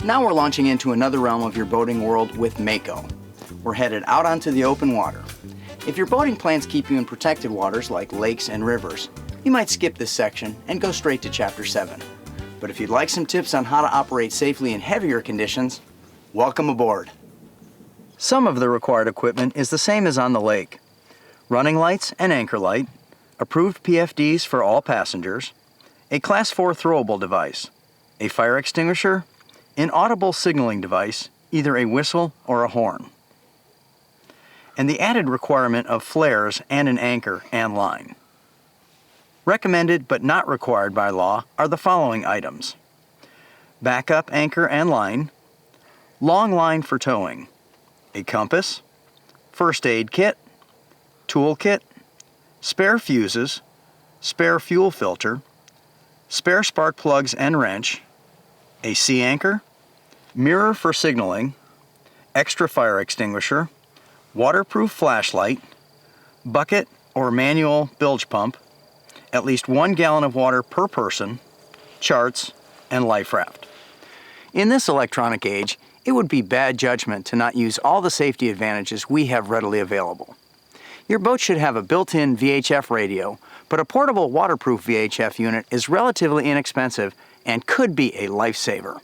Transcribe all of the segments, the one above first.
Now we're launching into another realm of your boating world with MAKO. We're headed out onto the open water. If your boating plans keep you in protected waters like lakes and rivers, you might skip this section and go straight to Chapter 7. But if you'd like some tips on how to operate safely in heavier conditions, welcome aboard. Some of the required equipment is the same as on the lake. Running lights and anchor light, approved PFDs for all passengers, a Class 4 throwable device, a fire extinguisher, an audible signaling device, either a whistle or a horn, and the added requirement of flares and an anchor and line. Recommended but not required by law are the following items: backup anchor and line, long line for towing, a compass, first aid kit, tool kit, spare fuses, spare fuel filter, spare spark plugs and wrench, a sea anchor, mirror for signaling, extra fire extinguisher, waterproof flashlight, bucket or manual bilge pump, at least 1 gallon of water per person, charts, and life raft. In this electronic age, it would be bad judgment to not use all the safety advantages we have readily available. Your boat should have a built-in VHF radio, but a portable waterproof VHF unit is relatively inexpensive and could be a lifesaver.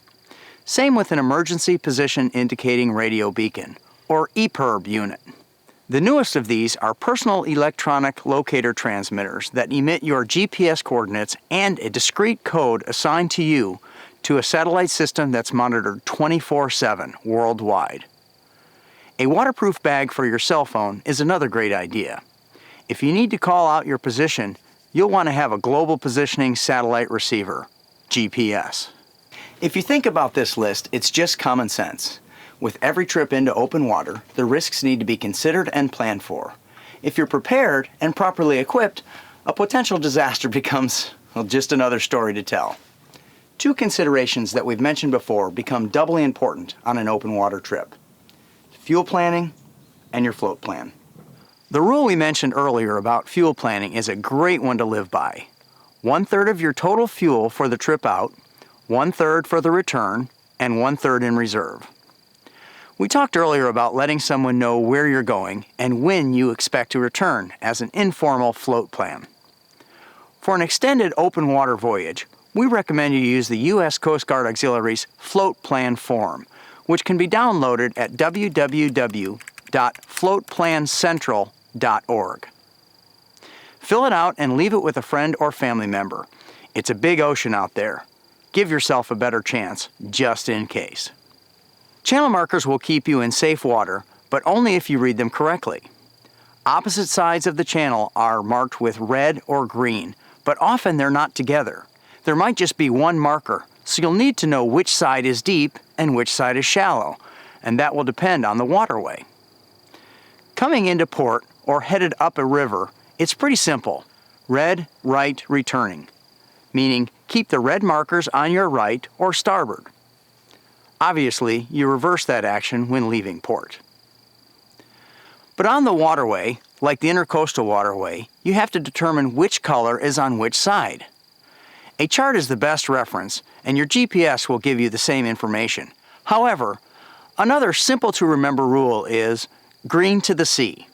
Same with an emergency position indicating radio beacon, or EPIRB unit. The newest of these are personal electronic locator transmitters that emit your GPS coordinates and a discrete code assigned to you to a satellite system that's monitored 24/7 worldwide. A waterproof bag for your cell phone is another great idea. If you need to call out your position, you'll want to have a global positioning satellite receiver, GPS. If you think about this list, it's just common sense. With every trip into open water, the risks need to be considered and planned for. If you're prepared and properly equipped, a potential disaster becomes, well, just another story to tell. Two considerations that we've mentioned before become doubly important on an open water trip: fuel planning and your float plan. The rule we mentioned earlier about fuel planning is a great one to live by. 1/3 of your total fuel for the trip out, 1/3 for the return, and 1/3 in reserve. We talked earlier about letting someone know where you're going and when you expect to return as an informal float plan. For an extended open water voyage, we recommend you use the U.S. Coast Guard Auxiliary's Float Plan form, which can be downloaded at www.floatplancentral.org. Fill it out and leave it with a friend or family member. It's a big ocean out there. Give yourself a better chance, just in case. Channel markers will keep you in safe water, but only if you read them correctly. Opposite sides of the channel are marked with red or green, but often they're not together. There might just be one marker, so you'll need to know which side is deep and which side is shallow, and that will depend on the waterway. Coming into port or headed up a river, it's pretty simple. Red, right, returning, meaning keep the red markers on your right or starboard. Obviously, you reverse that action when leaving port. But on the waterway, like the intercoastal waterway, you have to determine which color is on which side. A chart is the best reference, and your GPS will give you the same information. However, another simple-to-remember rule is green to the sea.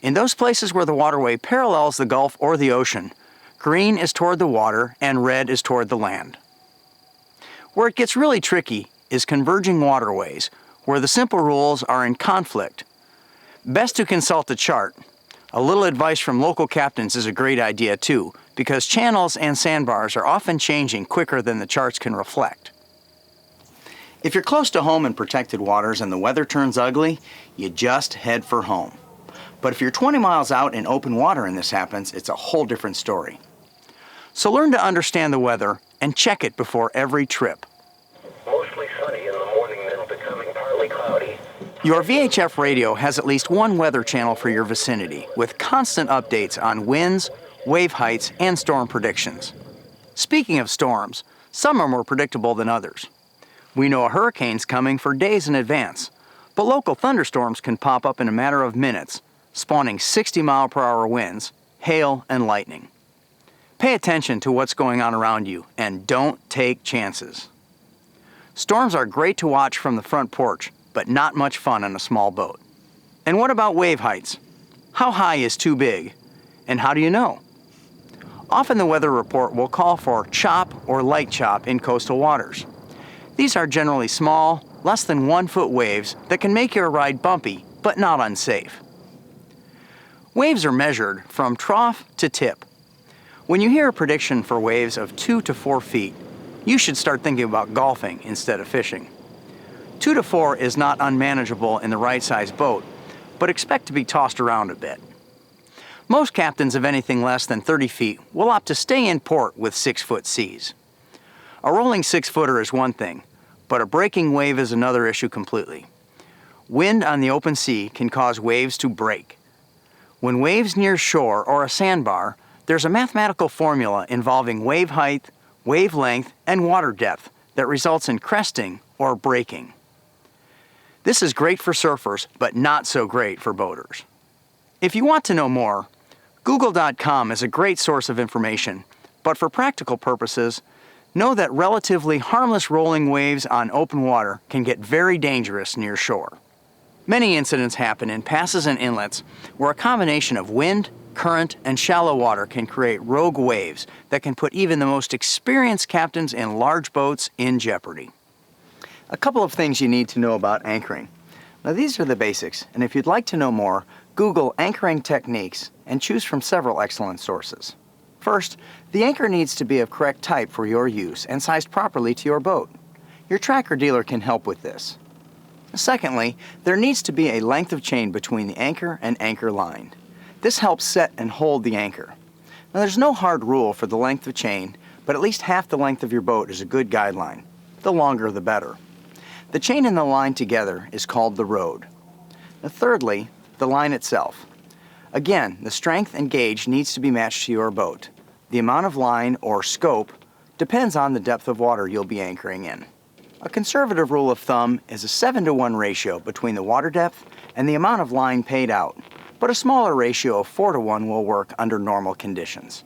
In those places where the waterway parallels the Gulf or the ocean, green is toward the water and red is toward the land. Where it gets really tricky is converging waterways, where the simple rules are in conflict. Best to consult a chart. A little advice from local captains is a great idea too, because channels and sandbars are often changing quicker than the charts can reflect. If you're close to home in protected waters and the weather turns ugly, you just head for home. But if you're 20 miles out in open water and this happens, it's a whole different story. So learn to understand the weather and check it before every trip. Mostly sunny in the morning, then becoming partly cloudy. Your VHF radio has at least one weather channel for your vicinity, with constant updates on winds, wave heights, and storm predictions. Speaking of storms, some are more predictable than others. We know a hurricane's coming for days in advance, but local thunderstorms can pop up in a matter of minutes, spawning 60-mile-per-hour winds, hail, and lightning. Pay attention to what's going on around you, and don't take chances. Storms are great to watch from the front porch, but not much fun on a small boat. And what about wave heights? How high is too big? And how do you know? Often the weather report will call for chop or light chop in coastal waters. These are generally small, less than 1 foot waves that can make your ride bumpy, but not unsafe. Waves are measured from trough to tip. When you hear a prediction for waves of 2 to 4 feet, you should start thinking about golfing instead of fishing. 2 to 4 is not unmanageable in the right size boat, but expect to be tossed around a bit. Most captains of anything less than 30 feet will opt to stay in port with 6-foot seas. A rolling 6-footer is one thing, but a breaking wave is another issue completely. Wind on the open sea can cause waves to break. When waves near shore or a sandbar, there's a mathematical formula involving wave height, wave length, and water depth that results in cresting or breaking. This is great for surfers, but not so great for boaters. If you want to know more, Google.com is a great source of information, but for practical purposes, know that relatively harmless rolling waves on open water can get very dangerous near shore. Many incidents happen in passes and inlets where a combination of wind, current, and shallow water can create rogue waves that can put even the most experienced captains in large boats in jeopardy. A couple of things you need to know about anchoring. Now these are the basics, and if you'd like to know more, Google anchoring techniques and choose from several excellent sources. First, the anchor needs to be of correct type for your use and sized properly to your boat. Your tracker dealer can help with this. Secondly, there needs to be a length of chain between the anchor and anchor line. This helps set and hold the anchor. Now there's no hard rule for the length of chain, but at least half the length of your boat is a good guideline. The longer the better. The chain and the line together is called the rode. Now thirdly, the line itself. Again, the strength and gauge needs to be matched to your boat. The amount of line, or scope, depends on the depth of water you'll be anchoring in. A conservative rule of thumb is a 7-to-1 ratio between the water depth and the amount of line paid out, but a smaller ratio of 4-to-1 will work under normal conditions.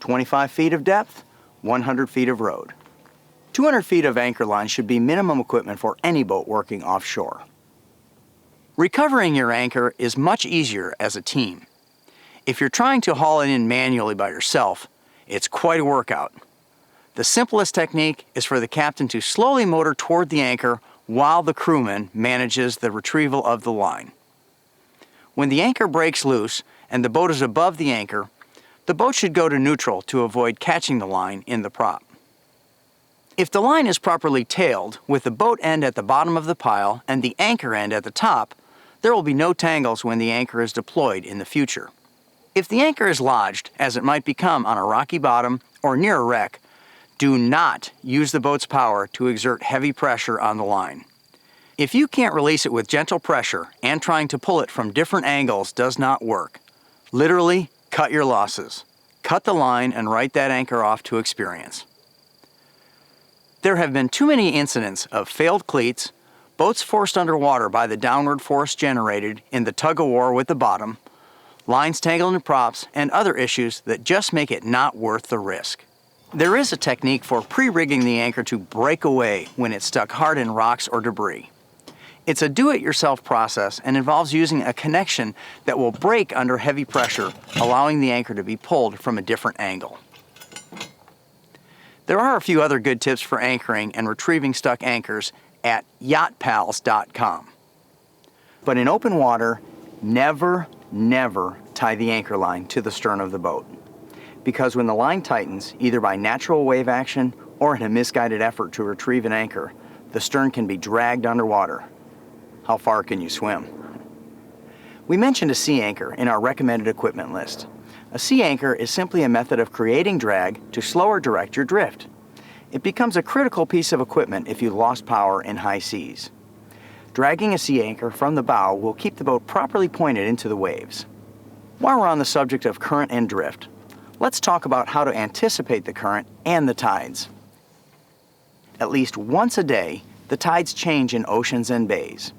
25 feet of depth, 100 feet of rode. 200 feet of anchor line should be minimum equipment for any boat working offshore. Recovering your anchor is much easier as a team. If you're trying to haul it in manually by yourself, it's quite a workout. The simplest technique is for the captain to slowly motor toward the anchor while the crewman manages the retrieval of the line. When the anchor breaks loose and the boat is above the anchor, the boat should go to neutral to avoid catching the line in the prop. If the line is properly tailed, with the boat end at the bottom of the pile and the anchor end at the top, there will be no tangles when the anchor is deployed in the future. If the anchor is lodged, as it might become on a rocky bottom or near a wreck, do not use the boat's power to exert heavy pressure on the line. If you can't release it with gentle pressure and trying to pull it from different angles does not work, literally cut your losses. Cut the line and write that anchor off to experience. There have been too many incidents of failed cleats, boats forced underwater by the downward force generated in the tug-of-war with the bottom, lines tangled in props, and other issues that just make it not worth the risk. There is a technique for pre-rigging the anchor to break away when it's stuck hard in rocks or debris. It's a do-it-yourself process and involves using a connection that will break under heavy pressure, allowing the anchor to be pulled from a different angle. There are a few other good tips for anchoring and retrieving stuck anchors at yachtpals.com. But in open water, never tie the anchor line to the stern of the boat. Because when the line tightens, either by natural wave action or in a misguided effort to retrieve an anchor, the stern can be dragged underwater. How far can you swim? We mentioned a sea anchor in our recommended equipment list. A sea anchor is simply a method of creating drag to slow or direct your drift. It becomes a critical piece of equipment if you lost power in high seas. Dragging a sea anchor from the bow will keep the boat properly pointed into the waves. While we're on the subject of current and drift, let's talk about how to anticipate the current and the tides. At least once a day, the tides change in oceans and bays.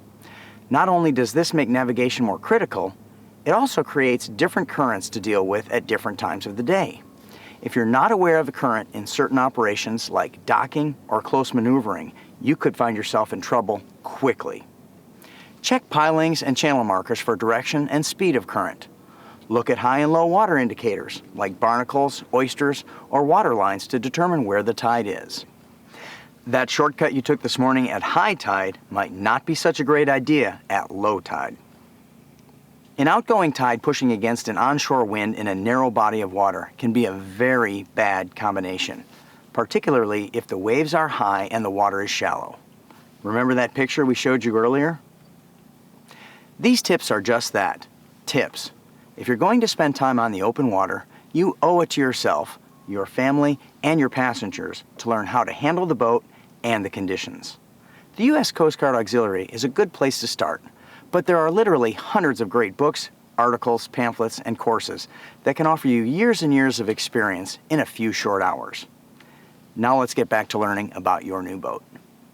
Not only does this make navigation more critical, it also creates different currents to deal with at different times of the day. If you're not aware of the current in certain operations like docking or close maneuvering, you could find yourself in trouble quickly. Check pilings and channel markers for direction and speed of current. Look at high and low water indicators like barnacles, oysters, or water lines to determine where the tide is. That shortcut you took this morning at high tide might not be such a great idea at low tide. An outgoing tide pushing against an onshore wind in a narrow body of water can be a very bad combination, particularly if the waves are high and the water is shallow. Remember that picture we showed you earlier? These tips are just that, tips. If you're going to spend time on the open water, you owe it to yourself, your family, and your passengers to learn how to handle the boat and the conditions. The U.S. Coast Guard Auxiliary is a good place to start, but there are literally hundreds of great books, articles, pamphlets, and courses that can offer you years and years of experience in a few short hours. Now let's get back to learning about your new boat.